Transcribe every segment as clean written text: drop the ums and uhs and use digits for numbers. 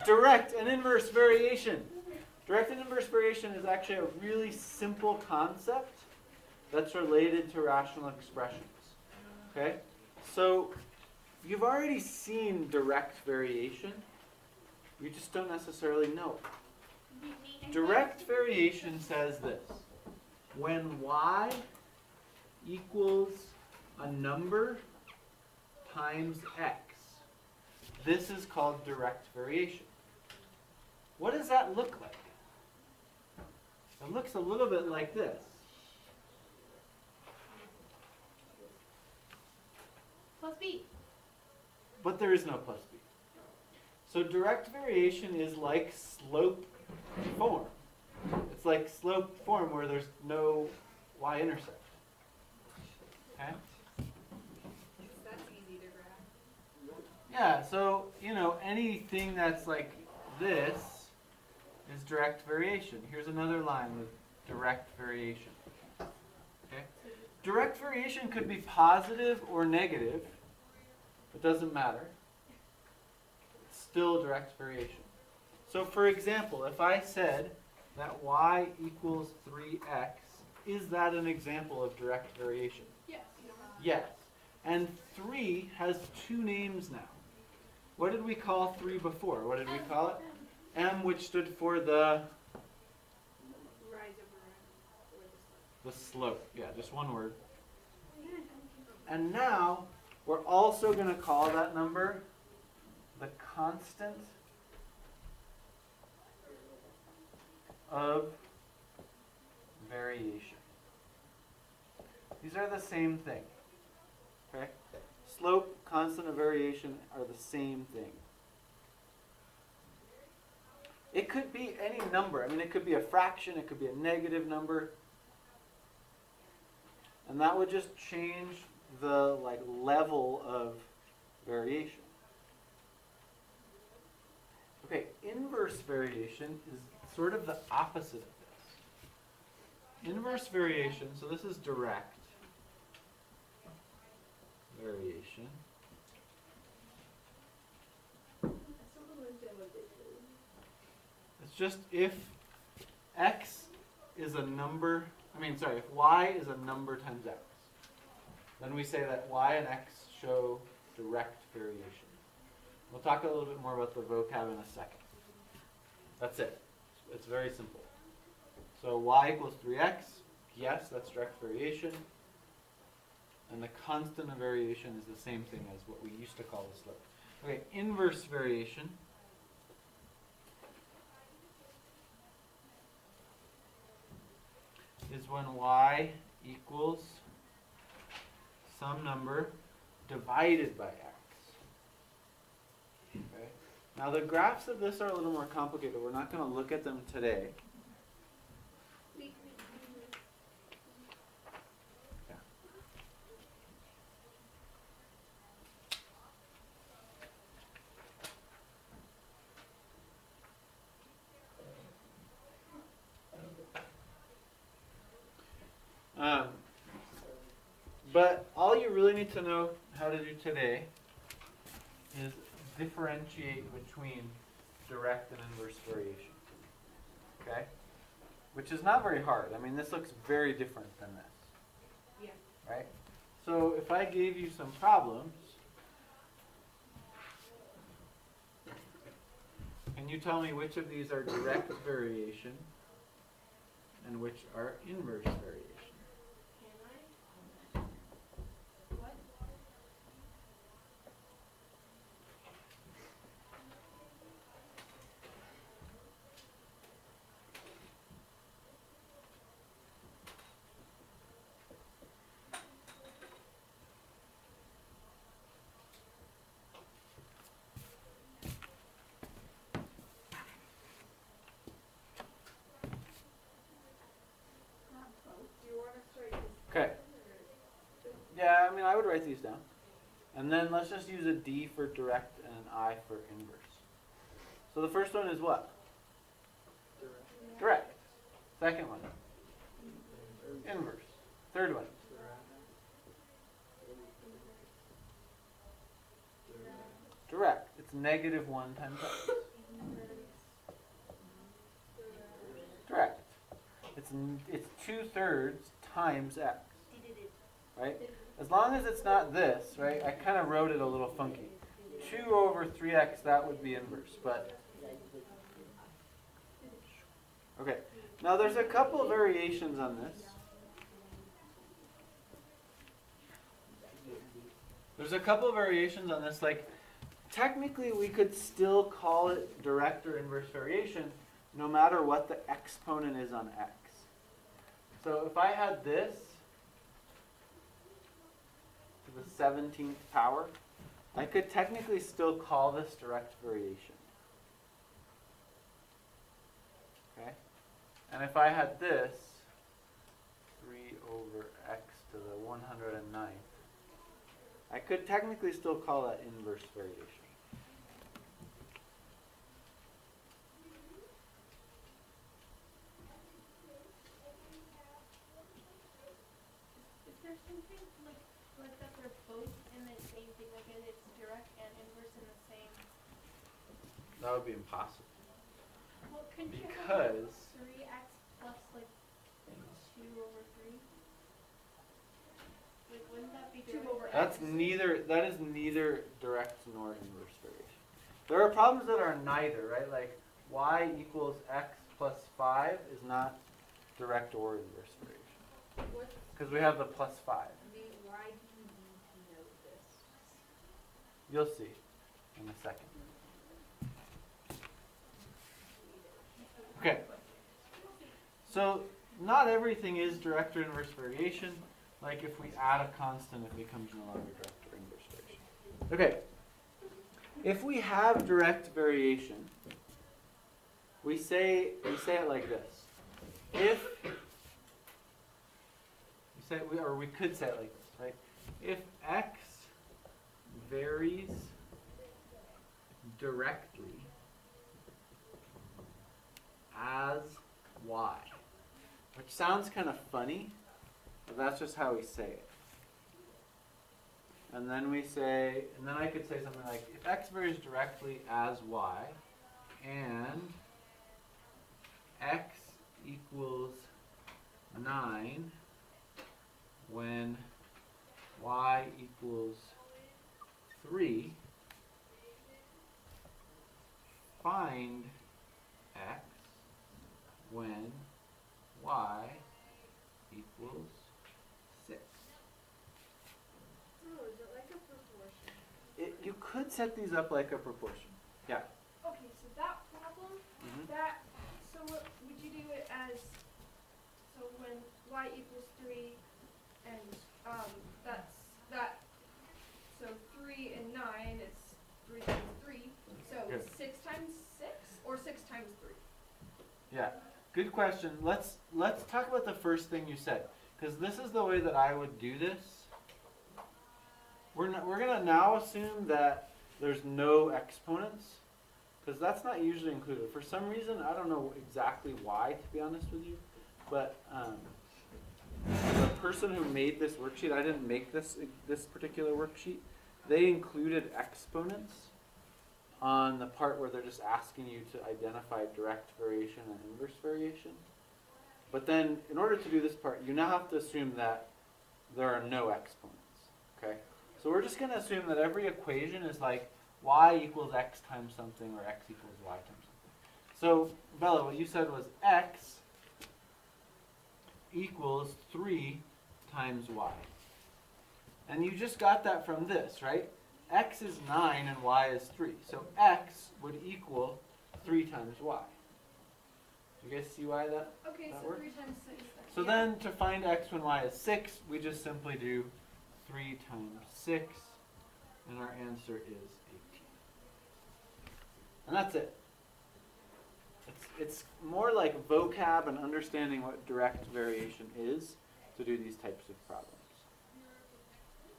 Direct and inverse variation. Direct and inverse variation is actually a really simple concept that's related to rational expressions. Okay? So you've already seen direct variation. You just don't necessarily know it. Direct variation says this. When y equals a number times x, this is called direct variation. What does that look like? It looks a little bit like this. Plus b. But there is no plus b. So direct variation is like slope form. It's like slope form where there's no y-intercept. Okay? That's easy to grab. Yeah, so, anything that's like this is direct variation. Here's another line with direct variation. Okay? Direct variation could be positive or negative. It doesn't matter. It's still direct variation. So for example, if I said that y equals 3x, is that an example of direct variation? Yes. Yes. And 3 has two names now. What did we call 3 before? What did we call it? M, which stood for the Rise over the slope. Yeah, just one word. And now we're also going to call that number the constant of variation. These are the same thing. Okay? Slope, constant of variation are the same thing. It could be any number. I mean, it could be a fraction, it could be a negative number. And that would just change the level of variation. Okay, inverse variation is sort of the opposite of this. Inverse variation, so this is direct variation. It's just if x is a number, if y is a number times x, then we say that y and x show direct variation. We'll talk a little bit more about the vocab in a second. That's it. It's very simple. So y equals 3x, yes, that's direct variation. And the constant of variation is the same thing as what we used to call the slope. Okay, inverse variation. Is when y equals some number divided by x. Okay. Now the graphs of this are a little more complicated. We're not going to look at them today. Yeah. But all you really need to know how to do today is differentiate between direct and inverse variation. Okay? Which is not very hard. I mean, this looks very different than this. Yeah. Right? So if I gave you some problems, can you tell me which of these are direct variation and which are inverse variation? What? Do you want us to write this? Okay. Yeah, I would write these down. And then let's just use a D for direct and an I for inverse. So the first one is what? Direct. Second one? Inverse. Third one? Direct. It's -1 times x. Correct. It's 2/3 times x, right? As long as it's not this, right? I kind of wrote it a little funky. 2 over 3x, that would be inverse, but okay. Now there's a couple variations on this. Like technically we could still call it direct or inverse variation no matter what the exponent is on x. So if I had this to the 17th power, I could technically still call this direct variation. Okay? And if I had this, 3 over x to the 109th, I could technically still call that inverse variation. Is there something like that they're both in the same thing, like it's direct and inverse in the same? That would be impossible. Well, couldn't you Because have 3x plus 2 over 3? Wouldn't that be 2 direct? over that is neither direct nor inverse variation. There are problems that are neither, right? Like y equals x plus 5 is not direct or inverse variation. Because we have the plus 5. Why do you need to know this? You'll see in a second. Okay. So not everything is direct or inverse variation. Like if we add a constant, it becomes no longer direct or inverse variation. Okay. If we have direct variation, we say it like this. We could say it like this, right? If x varies directly as y, which sounds kind of funny, but that's just how we say it. And then I could say something like, if x varies directly as y, and x equals 9 when y equals 3, find x when y equals 6. Oh, is it like a proportion? You could set these up like a proportion. Yeah. Okay, so that problem, so what would you do it as, so when y equals 3 and so 3 and 9 is 3 times 3, so Good. 6 times 6 or 6 times 3? Yeah. Good question. Let's talk about the first thing you said, because this is the way that I would do this. We're gonna now assume that there's no exponents, because that's not usually included. For some reason, I don't know exactly why, to be honest with you, but the person who made this worksheet, I didn't make this particular worksheet. They included exponents on the part where they're just asking you to identify direct variation and inverse variation. But then, in order to do this part, you now have to assume that there are no exponents. Okay? So we're just going to assume that every equation is like y equals x times something or x equals y times something. So, Bella, what you said was x equals 3 times y. And you just got that from this, right? X is 9 and y is 3. So x would equal 3 times y. Do you guys see why that? Okay, That so works? 3 times 6. So then to find x when y is 6, we just simply do 3 times 6, and our answer is 18. And that's it. It's more like vocab and understanding what direct variation is to do these types of problems.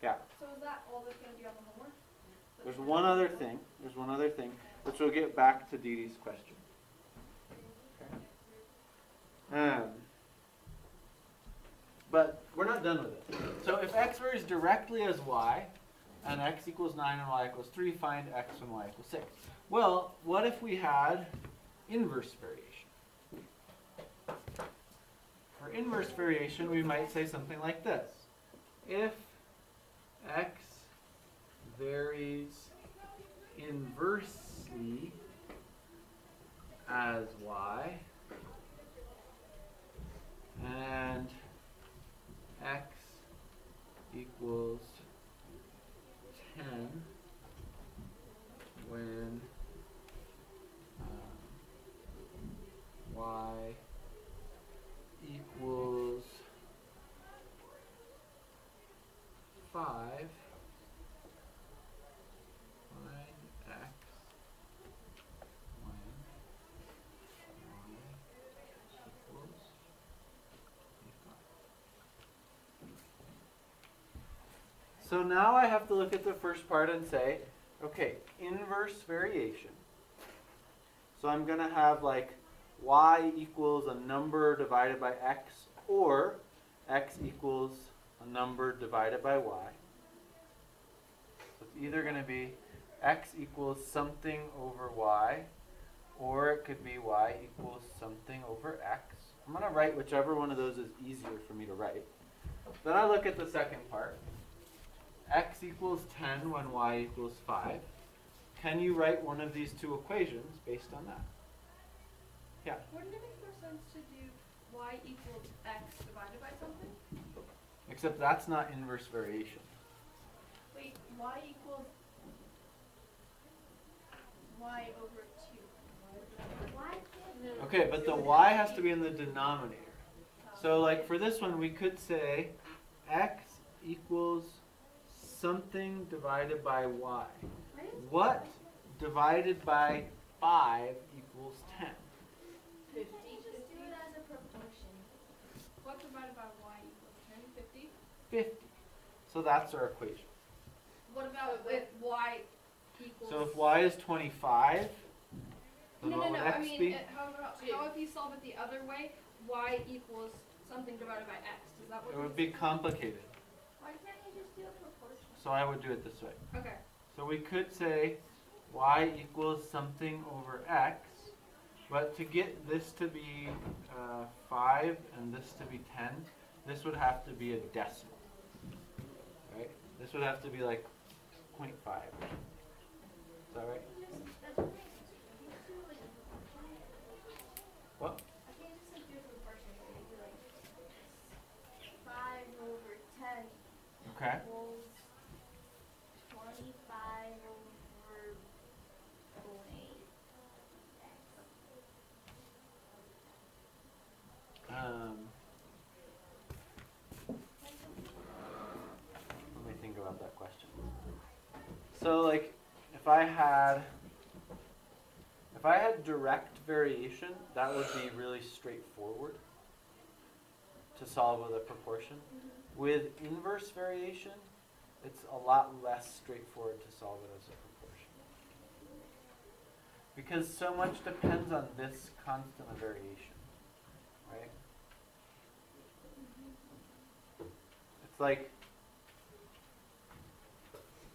Yeah. So is that all that's going to be on the homework? There's one other thing, which we'll get back to Dee Dee's question. Okay. But we're not done with it. So if x varies directly as y, and x equals 9 and y equals 3, find x when y equals 6. Well, what if we had inverse variation? For inverse variation, we might say something like this. If x varies inversely as y, and x equals 10 when y equals 5, find x when y equals 25. So now I have to look at the first part and say, okay, inverse variation. So I'm going to have like y equals a number divided by x, or x equals a number divided by y. So it's either going to be x equals something over y, or it could be y equals something over x. I'm going to write whichever one of those is easier for me to write. Then I look at the second part. X equals 10 when y equals 5. Can you write one of these two equations based on that? Yeah. Wouldn't it make more sense to do y equals x divided by something? Except that's not inverse variation. Wait, y equals y over 2. Why can't Okay, but the y has to be in the denominator. So like for this one, we could say x equals something divided by y. What divided by 5 equals 10? 50. just do it as a proportion? What divided by y equals 10? 50? 50. So that's our equation. What about if y equals... So if y is 25, then No, what no, would no, x I mean, be? how if you solve it the other way, y equals something divided by x? Is that what It would be complicated. Why can't you just do a proportion? So I would do it this way. Okay. So we could say y equals something over x, but to get this to be 5 and this to be 10, this would have to be a decimal, right? This would have to be like 0.5 or something. Is that right? That's what makes sense. You just do like a proportion. What? I can't just like do a proportion where you do like 5 over 10 Okay. equals 25 over 0.8. Let me think about that question. So like if I had direct variation, that would be really straightforward to solve with a proportion. With inverse variation, it's a lot less straightforward to solve it as a proportion. Because so much depends on this constant of variation, right? It's like,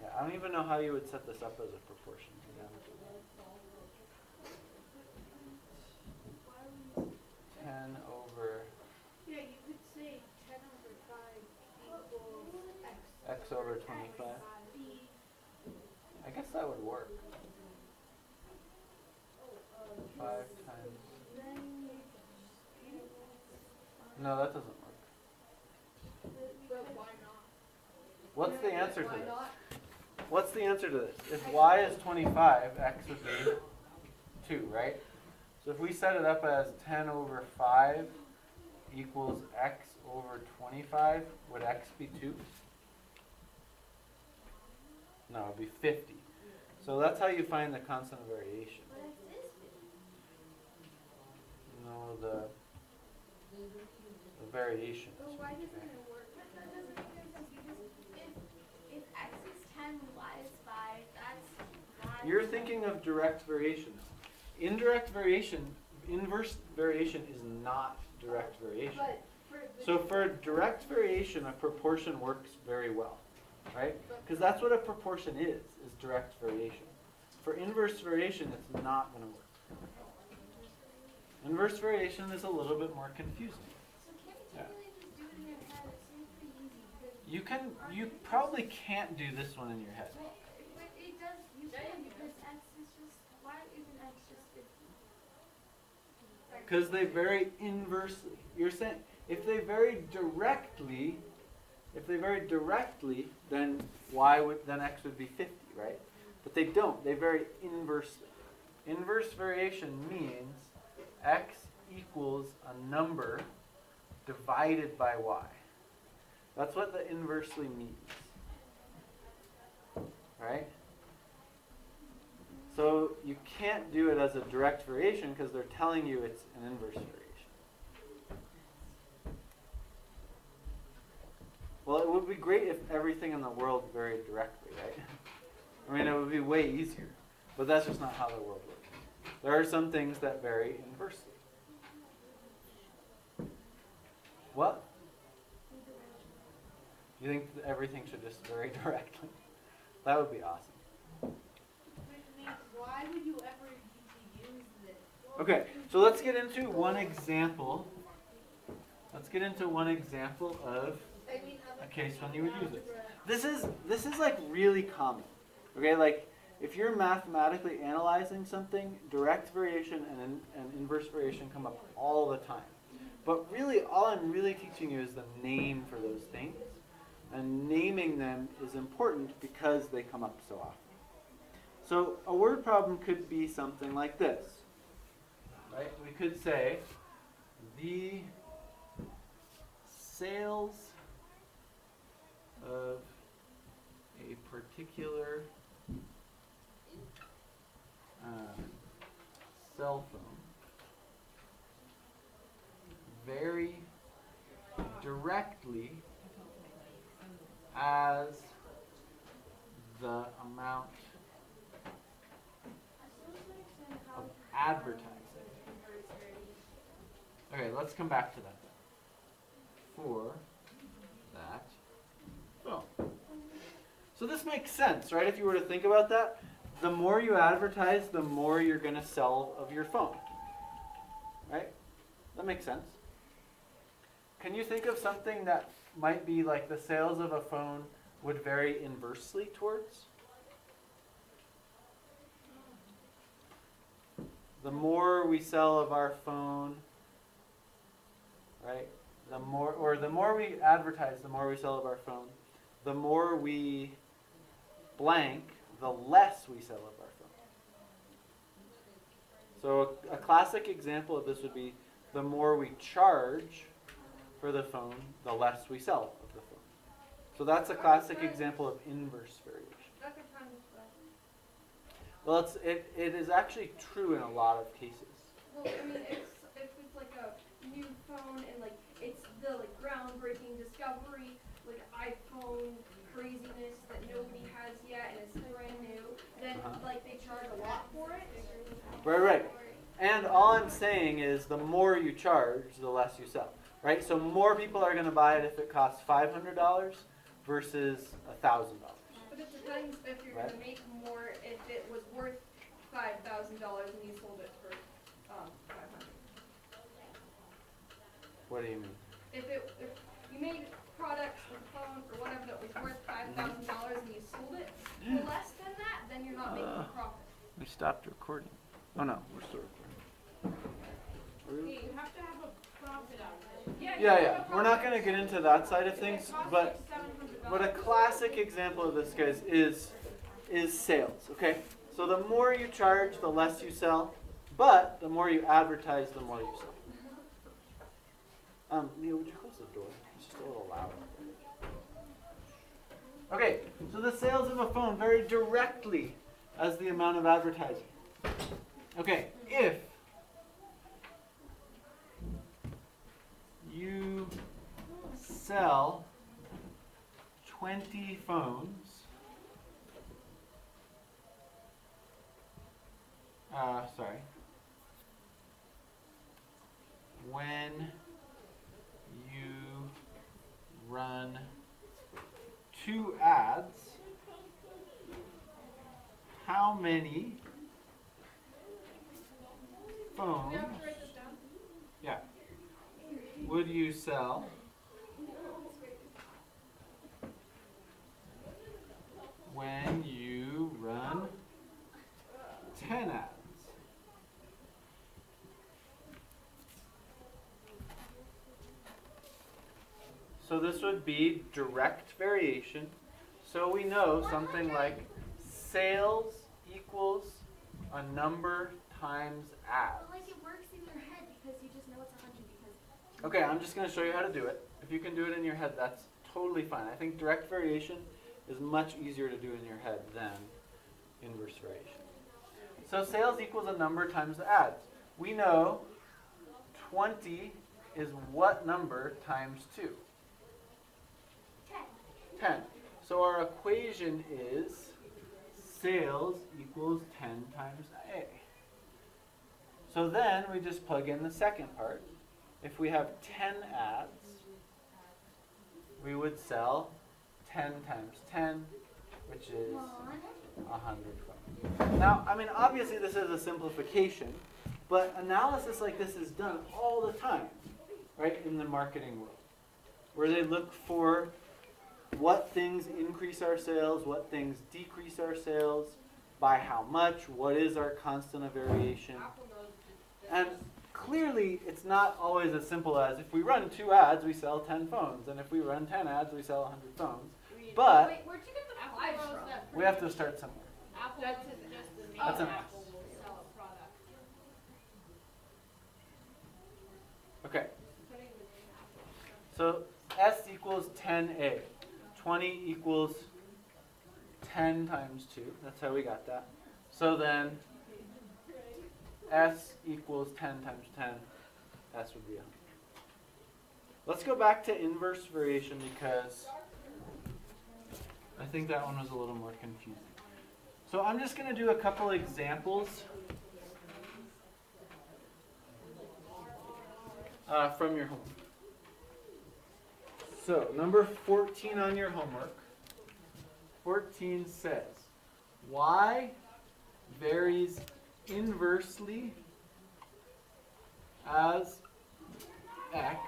yeah, I don't even know how you would set this up as a proportion, to be honest with you. 10 over Yeah, you could say 10 over 5 equals x over 25. I guess that would work. 5 times. No, that doesn't work. But why not? What's the answer to Why this? not? What's the answer to this? If y is 25, x would be 2, right? So if we set it up as 10 over 5 equals x over 25, would x be 2? No, it would be 50. So that's how you find the constant of variation. But x is 50. No, the variation. But why doesn't it work? That doesn't make any sense because if x is 10, y is 5, that's 5. You're thinking of direct variation. Indirect variation, inverse variation is not direct variation. But So for direct variation, a proportion works very well, right? Because that's what a proportion is direct variation. For inverse variation, it's not going to work. Inverse variation is a little bit more confusing. So can't You probably can't do this one in your head. Well, but it does, you can, because x is just, why isn't x just 50? Because they vary inversely. You're saying if they vary directly, then then x would be 50, right? But they don't. They vary inversely. Inverse variation means x equals a number divided by y. That's what the inversely means. Right? So you can't do it as a direct variation because they're telling you it's an inverse variation. Well, it would be great if everything in the world varied directly, right? I mean, it would be way easier. But that's just not how the world works. There are some things that vary inversely. What? You think that everything should just vary directly? That would be awesome. Why would you ever need to use this? Okay, so let's get into one example. Let's get into one example of a case when you would use it. This is like really common. Okay, like if you're mathematically analyzing something, direct variation and inverse variation come up all the time. But really, all I'm really teaching you is the name for those things. And naming them is important because they come up so often. So a word problem could be something like this. Right? We could say the sales of a particular cell phone vary directly as the amount of advertising. Okay, let's come back to that then. For that phone. So this makes sense, right? If you were to think about that, the more you advertise, the more you're going to sell of your phone. Right? That makes sense. Can you think of something that might be like the sales of a phone would vary inversely towards? The more we sell of our phone, right? The more we advertise, the more we sell of our phone. The more we blank, the less we sell of our phone. So a classic example of this would be the more we charge for the phone, the less we sell of the phone. So that's a classic example of inverse variation. Well, it is actually true in a lot of cases. Well, I mean, if it's like a new phone and like it's the like groundbreaking discovery, like iPhone craziness that nobody has yet and it's brand new, then like they charge a lot for it. Right. And all I'm saying is the more you charge, the less you sell. Right? So more people are going to buy it if it costs $500 versus $1,000. But it depends if you're going to make more if it was worth $5,000 and you sold it for $500. What do you mean? If you made products or phone or whatever that was worth $5,000 and you sold it for less than that, then you're not making a profit. We stopped recording. Oh no, we're still recording. You have to have a profit out of it. Yeah. We're not going to get into that side of things, but a classic example of this, guys, is sales. Okay, so the more you charge, the less you sell, but the more you advertise, the more you sell. Leo, would you close the door? It's just a little loud. Okay, so the sales of a phone vary directly as the amount of advertising. Okay, if you sell 20 phones, when you run 2 ads, how many phones We have to write this down. would you sell So this would be direct variation. So we know something like sales equals a number times ads. But like it works in your head because you just know it's 100 because. Okay, I'm just going to show you how to do it. If you can do it in your head, that's totally fine. I think direct variation is much easier to do in your head than inverse variation. So sales equals a number times the ads. We know 20 is what number times 2? 10. 10. So our equation is sales equals 10 times A. So then we just plug in the second part. If we have 10 ads, we would sell 10 times 10, which is 100 phones. Now, I mean, obviously this is a simplification, but analysis like this is done all the time, right, in the marketing world, where they look for what things increase our sales, what things decrease our sales, by how much, what is our constant of variation. And clearly, it's not always as simple as if we run 2 ads, we sell 10 phones, and if we run 10 ads, we sell 100 phones. But Wait, where'd you get the Apple 5 knows from? that we have to start somewhere. Apple That's is an- just the name That's an- Apple will sell a product. Okay. So S equals 10A. 20 equals 10 times 2. That's how we got that. So then S equals 10 times 10. S would be 100. Let's go back to inverse variation because I think that one was a little more confusing. So I'm just going to do a couple examples from your homework. So number 14 on your homework. 14 says, y varies inversely as x.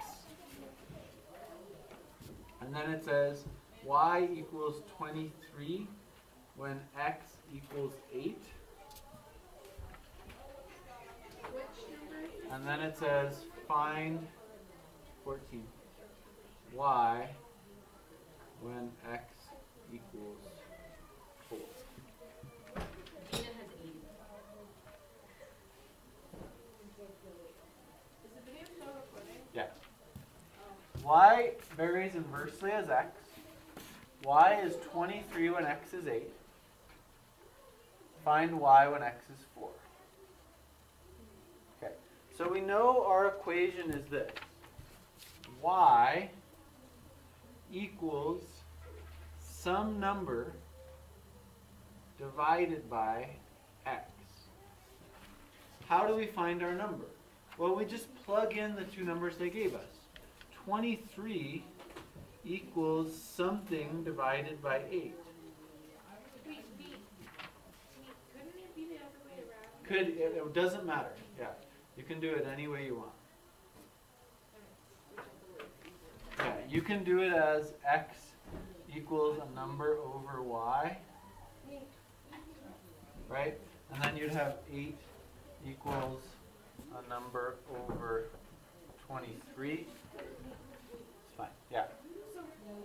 And then it says y equals 23 when x equals 8. And then it says find 14 y when x equals 4. Gina has 80. Is the video still recording? Yeah. Y varies inversely as x. Y is 23 when x is 8. Find y when x is 4. Okay, so we know our equation is this. Y equals some number divided by x. How do we find our number? Well, we just plug in the 2 numbers they gave us. 23 equals something divided by 8. Wait, couldn't it be the other way around? It doesn't matter. Yeah, you can do it any way you want. Yeah, you can do it as x equals a number over y, right? And then you'd have 8 equals a number over 23. It's fine. Yeah. So,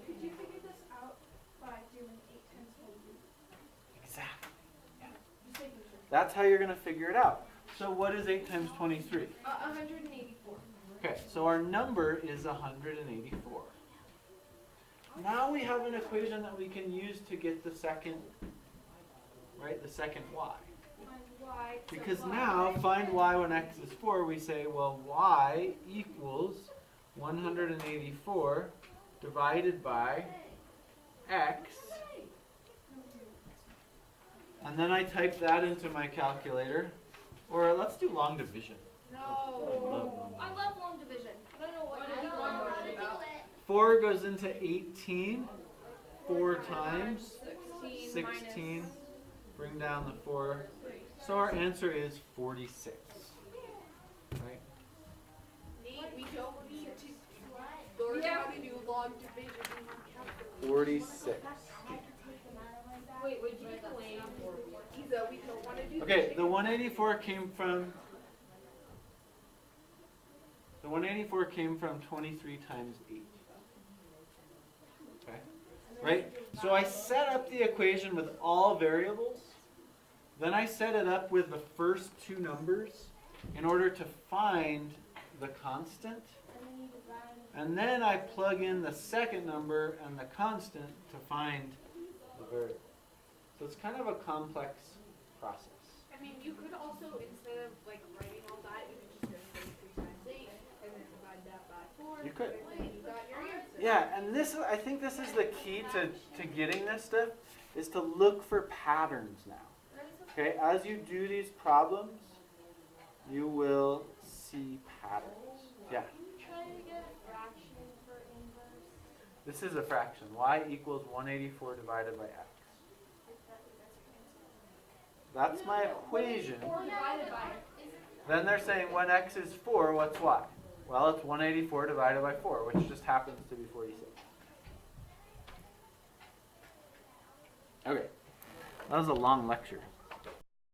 could you figure this out by doing 8 times 23? Exactly. Just making sure. That's how you're going to figure it out. So what is 8 times 23? 184. Okay, so our number is 184. Now we have an equation that we can use to get the second, right, the second y. Find y. So Because y. now, find y when x is 4, we say, well, y equals 184 divided by x. And then I type that into my calculator. Or let's do long division. No. I love long division. I don't know what I you're don't know how to doing. do it. 4 goes into 18 4 times. 16 16. Bring down the 4. So our answer is 46. Right? Nate, we don't need to What? learn how to do long division in your calculator. 46. I could take them out of my bag. Wait, would you explain? Isa, we don't want to do Okay, the 184 came from 23 times 8. right? So I set up the equation with all variables. Then I set it up with the first two numbers in order to find the constant. And then I plug in the second number and the constant to find the variable. So it's kind of a complex process. I mean, you could also, instead of like writing all that, you could just go 3 times 8 and then divide that by 4. You could. And then you got your answer. Yeah, and I think this is the key to getting this stuff, is to look for patterns now. Okay, as you do these problems, you will see patterns. Yeah. Try to get a fraction for inverse. This is a fraction. Y equals 184 divided by x. That's my equation. Or divided by. Then they're saying when x is 4, what's y? Well, it's 184 divided by 4, which just happens to be 46. Okay. That was a long lecture.